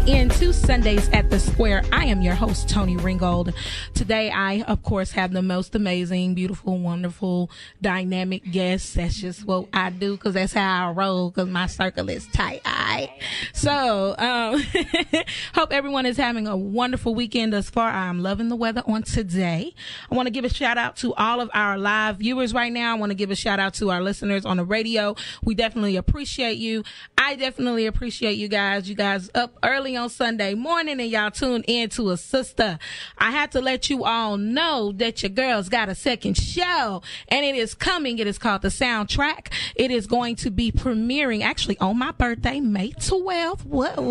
into Sundays at the Square. I am your host, Toni Ringgold. Today, I, of course, have the most amazing, beautiful, wonderful, dynamic guests. That's just what I do because that's how I roll because my circle is tight. All right? So, hope everyone is having a wonderful weekend thus far. I'm loving the weather on today. I want to give a shout out to all of our live viewers right now. I want to give a shout out to our listeners on the radio. We definitely appreciate you. I definitely appreciate you guys. You guys up early on Sunday morning and y'all tuned in to a sister. I had to let you all know that your girl's got a second show and it is coming. It is called The Soundtrack. It is going to be premiering actually on my birthday, May 12th. What?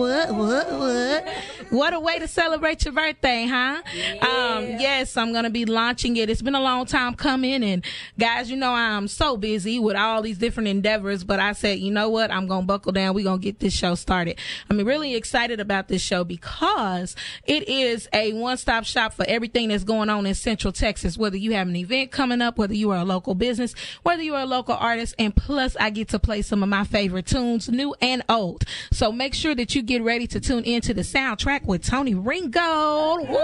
What a way to celebrate your birthday, huh? Yeah. Yes, I'm going to be launching it. It's been a long time coming and guys, you know, I'm so busy with all these different endeavors, but I said, you know what? I'm going to buckle down. We're going to get this show started. I'm really excited about this show because it is a one-stop shop for everything that's going on in Central Texas, whether you have an event coming up, whether you are a local business, whether you are a local artist, and plus I get to play some of my favorite tunes, new and old. So make sure that you get ready to tune into The Soundtrack with Toni Ringgold. Woo!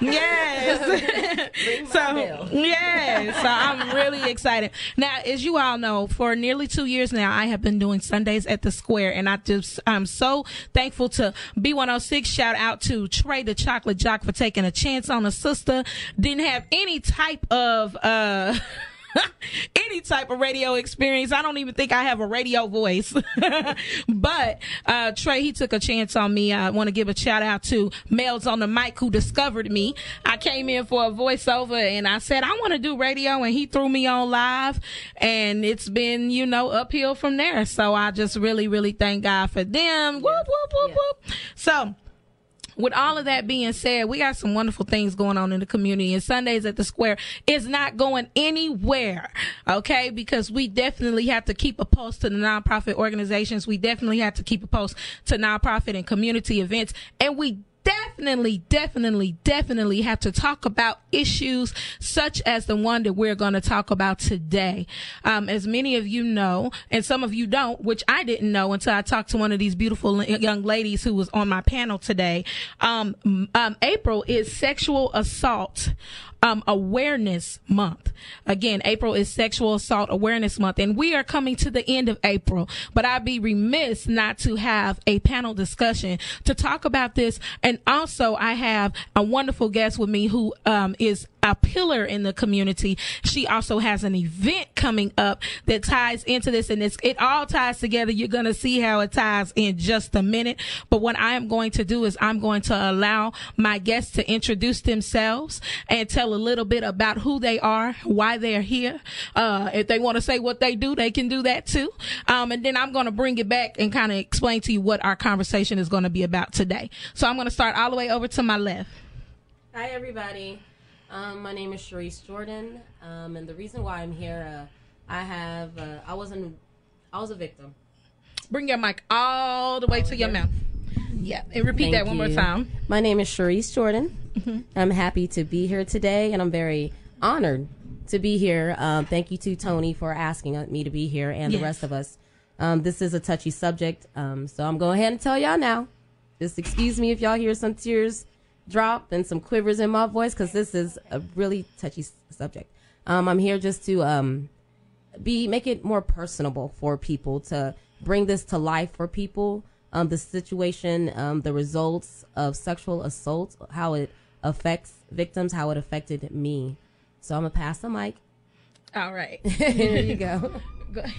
Yes. So I'm really excited. Now, as you all know, for nearly 2 years now, I have been doing Sundays at the Square, and I'm so thankful to B106. Shout out to Trey the Chocolate Jock for taking a chance on a sister. Didn't have any type of any type of radio experience. I don't even think I have a radio voice. But Trey, he took a chance on me. I want to give a shout out to Mels on the Mic who discovered me. I came in for a voiceover and I said I want to do radio, and he threw me on live, and it's been, you know, uphill from there. So I just really thank God for them. Whoop, whoop, whoop, whoop. So with all of that being said, we got some wonderful things going on in the community, and Sundays at the Square is not going anywhere, okay? Because we definitely have to keep a pulse to the nonprofit organizations. We definitely have to keep a pulse to nonprofit and community events, and we definitely have to talk about issues such as the one that we're going to talk about today. As many of you know, and some of you don't, which I didn't know until I talked to one of these beautiful young ladies who was on my panel today. April is Sexual Assault Awareness Month. Again, April is Sexual Assault Awareness Month, and we are coming to the end of April, but I'd be remiss not to have a panel discussion to talk about this. And also I have a wonderful guest with me who is a pillar in the community. She also has an event coming up that ties into this, and it all ties together. You're going to see how it ties in just a minute. But what I am going to do is I'm going to allow my guests to introduce themselves and tell a little bit about who they are, why they're here. If they want to say what they do, they can do that too. And then I'm going to bring it back and kind of explain to you what our conversation is going to be about today. So I'm going to start all the way over to my left. Hi, everybody. My name is Sharice Jordan, and the reason why I'm here, I was a victim. Bring your mic all the way to your mouth. Yeah, and repeat that one more time. My name is Sharice Jordan. Mm-hmm. I'm happy to be here today, and I'm very honored to be here. Thank you to Toni for asking me to be here, and the rest of us. This is a touchy subject, so I'm going ahead and tell y'all now. Just excuse me if y'all hear some tears drop and some quivers in my voice, because this is a really touchy subject. I'm here just to make it more personable for people, to bring this to life for people. The situation, the results of sexual assault, how it affects victims, how it affected me. So I'm gonna pass the mic. All right. Here you go. Go ahead.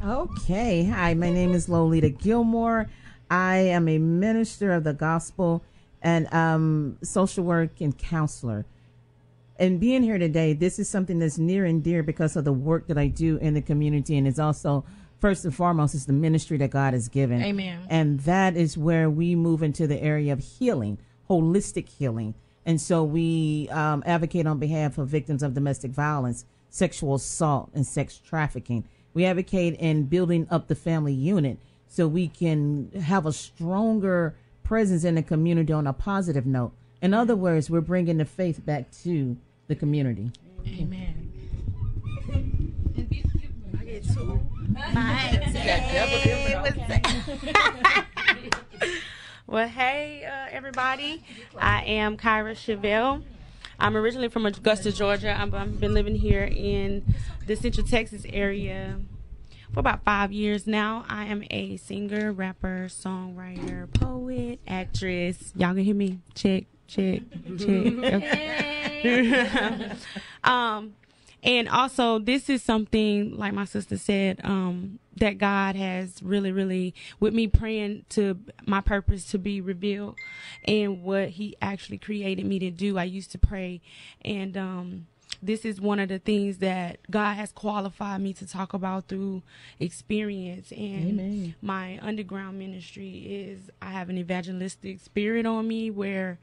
Okay. Hi, my name is Lolita Gilmore. I am a minister of the gospel and social work and counselor. And being here today, this is something that's near and dear because of the work that I do in the community, and it's also, first and foremost, is the ministry that God has given. Amen. And that is where we move into the area of healing, holistic healing. And so we advocate on behalf of victims of domestic violence, sexual assault, and sex trafficking. We advocate in building up the family unit so we can have a stronger presence in the community on a positive note. In other words, we're bringing the faith back to the community. Amen. I get two. What's Well, hey, everybody. I am Kyra Chevelle. I'm originally from Augusta, Georgia. I've been living here in the Central Texas area for about 5 years now. I am a singer, rapper, songwriter, poet, actress. Y'all can hear me? Check. Okay. And also, this is something, like my sister said, that God has really, with me praying to my purpose to be revealed and what he actually created me to do. I used to pray, and this is one of the things that God has qualified me to talk about through experience. And Amen. My underground ministry is, I have an evangelistic spirit on me where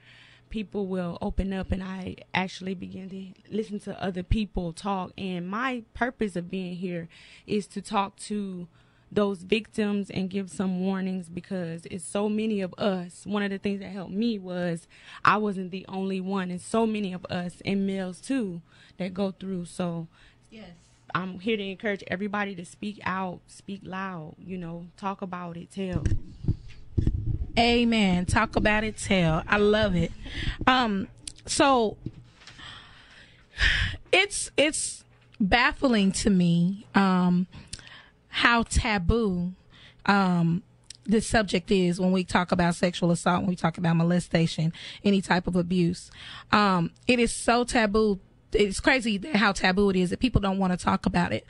people will open up and I actually begin to listen to other people talk. And my purpose of being here is to talk to those victims and give some warnings, because it's so many of us. One of the things that helped me was I wasn't the only one, and so many of us, and males too, that go through. So yes, I'm here to encourage everybody to speak out, speak loud, talk about it, tell. Amen. Talk about it, tell. I love it. So it's baffling to me how taboo this subject is when we talk about sexual assault, when we talk about molestation, any type of abuse. It is so taboo. It's crazy how taboo it is that people don't want to talk about it.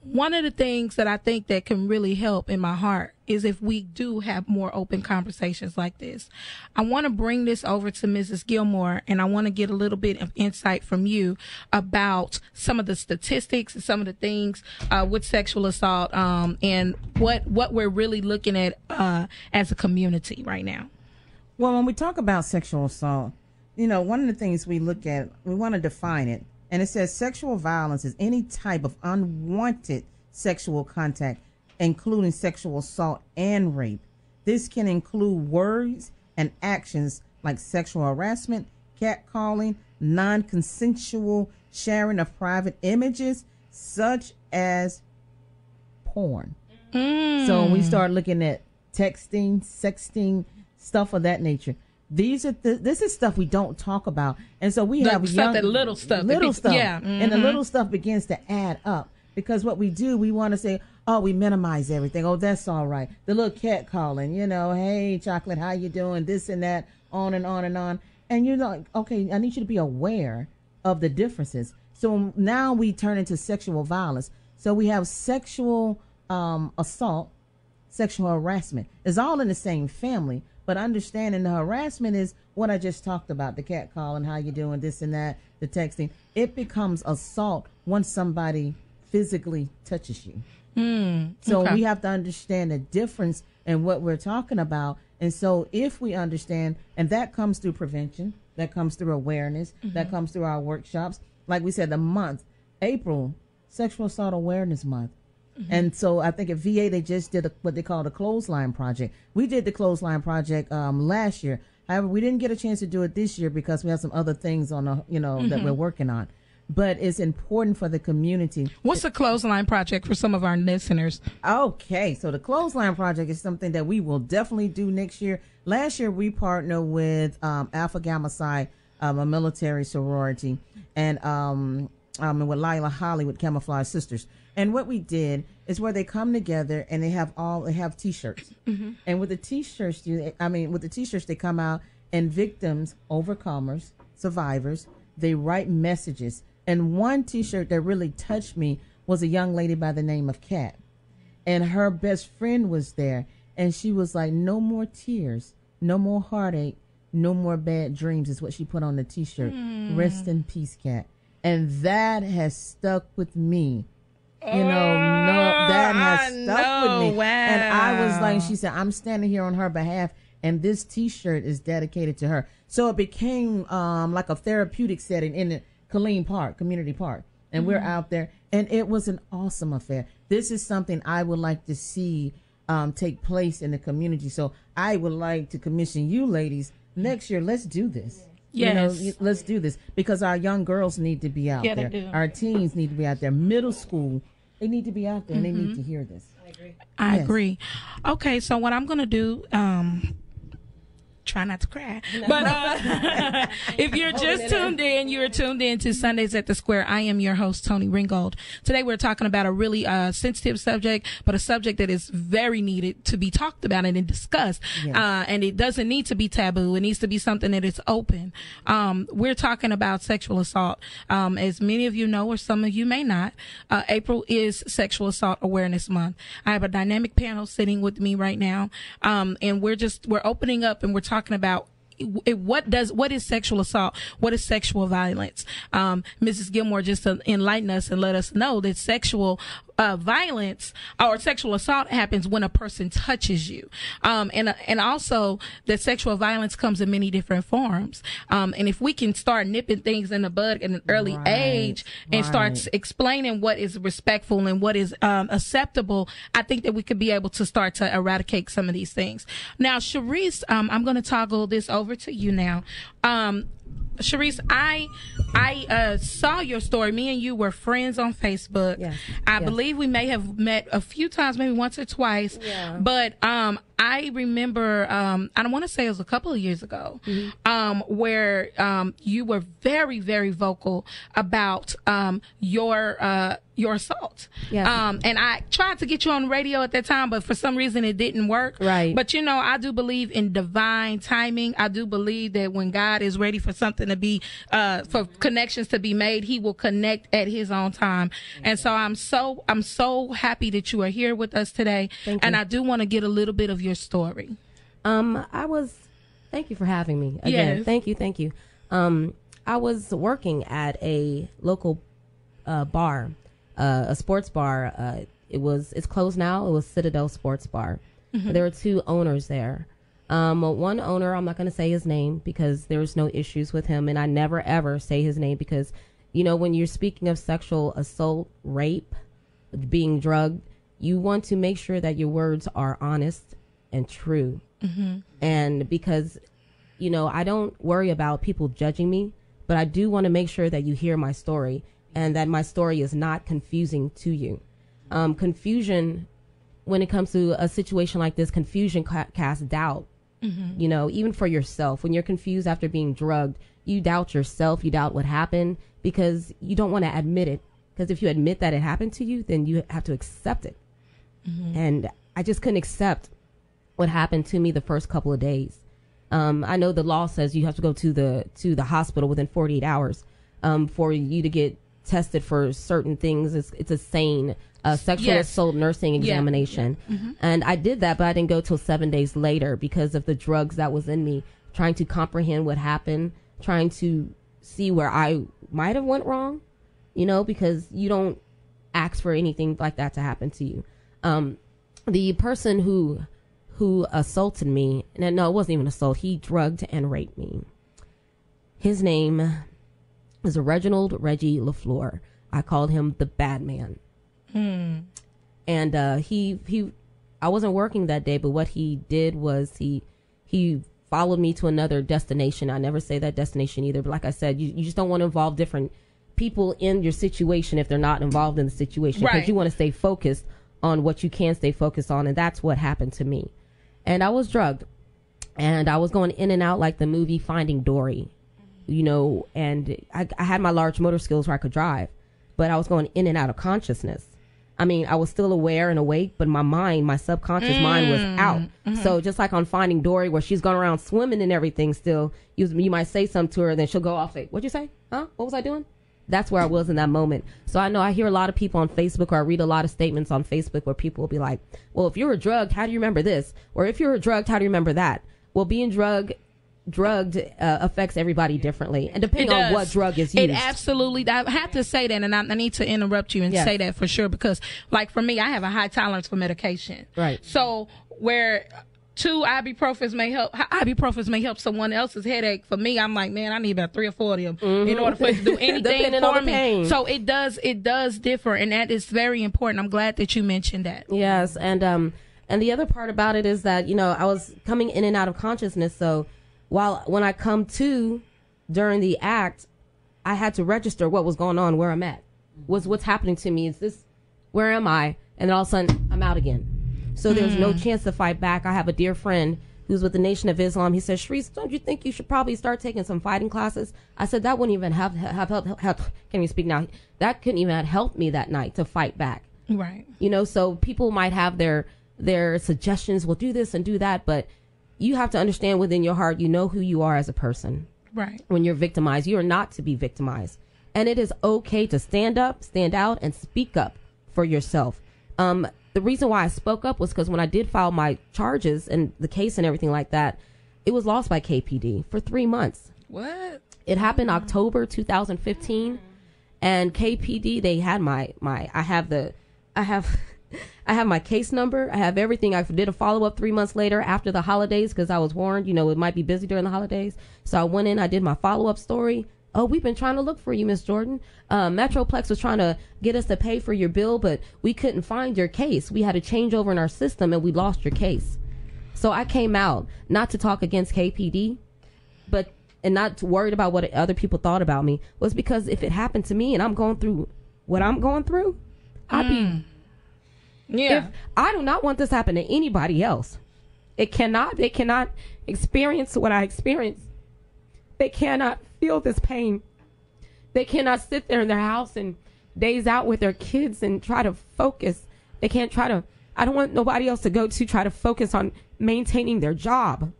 One of the things that I think that can really help in my heart is if we do have more open conversations like this. I want to bring this over to Mrs. Gilmore, and I want to get a little bit of insight from you about some of the statistics and some of the things with sexual assault and what we're really looking at as a community right now. Well, when we talk about sexual assault, one of the things we look at, we want to define it. And it says sexual violence is any type of unwanted sexual contact, including sexual assault and rape. This can include words and actions like sexual harassment, catcalling, non-consensual sharing of private images, such as porn. So when we start looking at texting, sexting, stuff of that nature, this is stuff we don't talk about, and so we have little stuff, yeah, and the little stuff begins to add up, because what we do, we want to say, oh, we minimize everything. Oh, that's all right. The little cat calling, hey, chocolate, how you doing? This and that, on and on and on, and you're like, okay, I need you to be aware of the differences. So now we turn into sexual violence. So we have sexual assault, sexual harassment. It's all in the same family. But understanding the harassment is what I just talked about, the cat calling, how you doing, this and that, the texting. It becomes assault once somebody physically touches you. So we have to understand the difference in what we're talking about. And so if we understand, and that comes through prevention, that comes through awareness, that comes through our workshops. Like we said, the month, April, Sexual Assault Awareness Month. And so I think at VA, they just did what they call the Clothesline Project. We did the Clothesline Project last year. However, we didn't get a chance to do it this year because we have some other things on that we're working on. But it's important for the community. What's the Clothesline Project for some of our listeners? Okay, so the Clothesline Project is something that we will definitely do next year. Last year, we partnered with Alpha Gamma Psi, a military sorority, and with Lila Holly with Camouflage Sisters. And what we did is where they come together and they have T-shirts. And with the T-shirts, they come out, and victims, overcomers, survivors, they write messages. And one T-shirt that really touched me was a young lady by the name of Kat. And her best friend was there. And she was like, no more tears, no more heartache, no more bad dreams is what she put on the T-shirt. Rest in peace, Kat. And that has stuck with me. That has stuck with me. Wow. And I was like, she said, I'm standing here on her behalf, and this T-shirt is dedicated to her. So it became like a therapeutic setting in the Community Park. And we're out there, and it was an awesome affair. This is something I would like to see take place in the community. So I would like to commission you ladies next year. Let's do this. Yes. Let's do this, because our young girls need to be out there. They do. Our teens need to be out there. Middle school, they need to be out there, and they need to hear this. I agree. Okay, so what I'm going to do, try not to cry. No. But if you're just tuned in, you're tuned in to Sundays at the Square. I am your host, Toni Ringgold. Today we're talking about a really sensitive subject, but a subject that is very needed to be talked about and discussed. Yes. And it doesn't need to be taboo. It needs to be something that is open. We're talking about sexual assault. As many of you know, or some of you may not, April is Sexual Assault Awareness Month. I have a dynamic panel sitting with me right now. And we're opening up and we're talking about what is sexual assault? What is sexual violence? Mrs. Gilmore just enlightened us and let us know that sexual violence or sexual assault happens when a person touches you. And also that sexual violence comes in many different forms. And if we can start nipping things in the bud at an early age and start explaining what is respectful and what is acceptable, I think that we could be able to start to eradicate some of these things. Now, Sharice, I'm going to toggle this over to you now. Sharice, I saw your story. Me and you were friends on Facebook. Yes. I believe we may have met a few times, maybe once or twice. Yeah. But I remember, I don't want to say it was a couple of years ago, where you were very, very vocal about your assault. Yes. And I tried to get you on the radio at that time, but for some reason it didn't work. Right. But you know, I do believe in divine timing. I do believe that when God is ready for something to be, for connections to be made, he will connect at his own time. And so I'm so happy that you are here with us today. Thank you. And I do want to get a little bit of your story. Thank you for having me again. Yes. Thank you. I was working at a local bar, a sports bar. It's closed now. It was Citadel Sports Bar. Mm-hmm. There were two owners there. One owner, I'm not going to say his name because there was no issues with him, and I never ever say his name because, you know, when you're speaking of sexual assault, rape, being drugged, you want to make sure that your words are honest and true. Mm-hmm. And because, you know, I don't worry about people judging me, but I do want to make sure that you hear my story and that my story is not confusing to you. Confusion, when it comes to a situation like this, confusion casts doubt. Mm-hmm. You know, even for yourself, when you're confused after being drugged, you doubt yourself, you doubt what happened because you don't want to admit it. Because if you admit that it happened to you, then you have to accept it. Mm-hmm. And I just couldn't accept what happened to me the first couple of days. I know the law says you have to go to the hospital within 48 hours for you to get tested for certain things. It's a sane sexual assault nursing examination. Yeah. Mm-hmm. And I did that, but I didn't go till 7 days later because of the drugs that was in me, trying to comprehend what happened, trying to see where I might have went wrong, you know, because you don't ask for anything like that to happen to you. The person who assaulted me, and no, it wasn't even assault, he drugged and raped me. His name is Reginald Reggie LaFleur. I called him the bad man. And I wasn't working that day, but what he did was he followed me to another destination. I never say that destination either, but like I said, you just don't want to involve different people in your situation if they're not involved in the situation, because you want to stay focused on what you can stay focused on, and that's what happened to me. And I was drugged, and I was going in and out like the movie Finding Dory, you know, and I had my large motor skills where I could drive, but I was going in and out of consciousness. I mean, I was still aware and awake, but my subconscious mind was out. Mm-hmm. So just like on Finding Dory, where she's going around swimming and everything still, you might say something to her, then she'll go off, say, what'd you say? Huh? What was I doing? That's where I was in that moment. So I know I hear a lot of people on Facebook, or I read a lot of statements on Facebook where people will be like, well, if you were drugged, how do you remember this? Or if you were drugged, how do you remember that? Well, being drugged affects everybody differently, and depending on what drug is used. It absolutely, I have to say that, and I need to interrupt you and say that for sure, because like for me, I have a high tolerance for medication. Right. So where 2 ibuprofens may help someone else's headache, for me, I'm like, man, I need about 3 or 4 of them in order for it to do anything for me. Pain. So it does differ, and that is very important. I'm glad that you mentioned that. Yes, and the other part about it is that, you know, I was coming in and out of consciousness, so when I come to during the act, I had to register what was going on, where I'm at, what's happening to me. Is this, where am I? And then all of a sudden I'm out again. So there's no chance to fight back. I have a dear friend who's with the Nation of Islam. He said, Sharice, don't you think you should probably start taking some fighting classes? I said, that wouldn't even have can you speak now? That couldn't even have helped me that night to fight back. Right. You know, so people might have their suggestions, well, do this and do that, but you have to understand within your heart, you know who you are as a person. Right. When you're victimized, you are not to be victimized. And it is okay to stand up, stand out, and speak up for yourself. The reason why I spoke up was because when I did file my charges and the case and everything like that, it was lost by KPD for 3 months. What? It happened October 2015, and KPD, they had I have my case number. I have everything. I did a follow-up 3 months later after the holidays because I was warned, you know, it might be busy during the holidays. So I went in, I did my follow-up story. Oh, we've been trying to look for you, Miss Jordan. Metroplex was trying to get us to pay for your bill, but we couldn't find your case. We had a changeover in our system, and we lost your case. So I came out, not to talk against KPD, and not worried about what other people thought about me, was because if it happened to me and I'm going through what I'm going through, I'd be... Yeah. I do not want this to happen to anybody else. They cannot experience what I experienced. They cannot feel this pain. They cannot sit there in their house and days out with their kids and try to focus. They can't I don't want nobody else to go to try to focus on maintaining their job,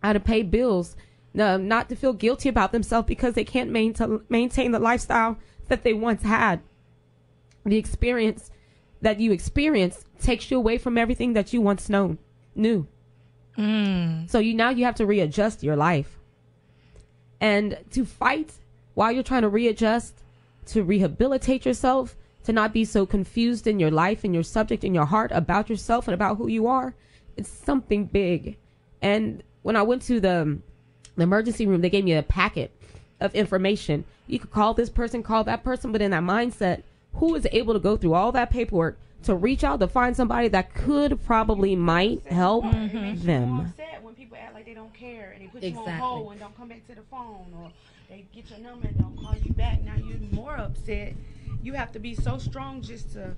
how to pay bills, not to feel guilty about themselves because they can't maintain the lifestyle that they once had. The experience that you experience takes you away from everything that you once knew. So now you have to readjust your life. And to fight while you're trying to readjust, to rehabilitate yourself, to not be so confused in your life and your subject in your heart about yourself and about who you are, it's something big. And when I went to the emergency room, they gave me a packet of information. You could call this person, call that person, but in that mindset, who is able to go through all that paperwork to reach out to find somebody that might help them? When people act like they don't care and they put you on hold and don't come back to the phone, or they get your number and don't call you back, now you're more upset. You have to be so strong just to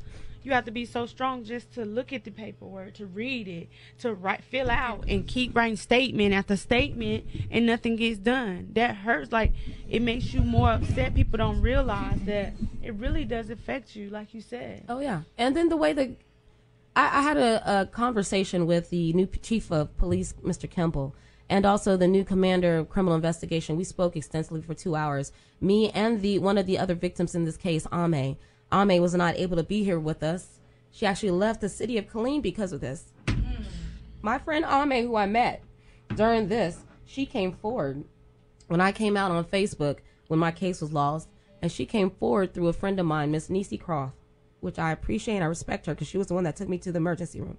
look at the paperwork, to read it, to fill out and keep writing statement after statement, and nothing gets done. That hurts. Like, it makes you more upset. People don't realize that it really does affect you, like you said. Oh yeah. And then the way that I had a conversation with the new chief of police, Mr. Kemble, and also the new commander of criminal investigation. We spoke extensively for 2 hours. Me and one of the other victims in this case, Ame. Ame was not able to be here with us. She actually left the city of Killeen because of this. My friend Ame, who I met during this, she came forward when I came out on Facebook when my case was lost, and she came forward through a friend of mine, Miss Niecy Croft, which I appreciate and I respect her because she was the one that took me to the emergency room.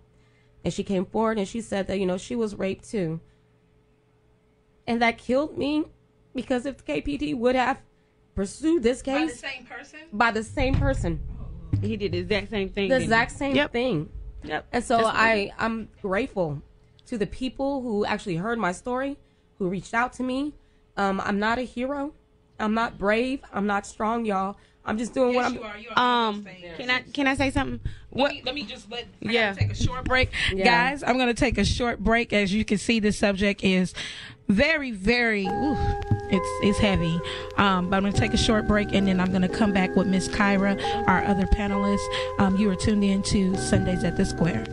And she came forward and she said that, you know, she was raped too. And that killed me, because if the KPD would have pursued this case by the same person, he did the exact same thing. The exact same thing. Yep. And so I'm grateful to the people who actually heard my story, who reached out to me. I'm not a hero. I'm not brave. I'm not strong, y'all. I'm just doing what I'm. You are Can I say something? Let me just take a short break, guys. I'm going to take a short break. As you can see, this subject is very, very. It's heavy. But I'm going to take a short break, and then I'm going to come back with Miss Kyra, our other panelist. You are tuned in to Sundays at the Square.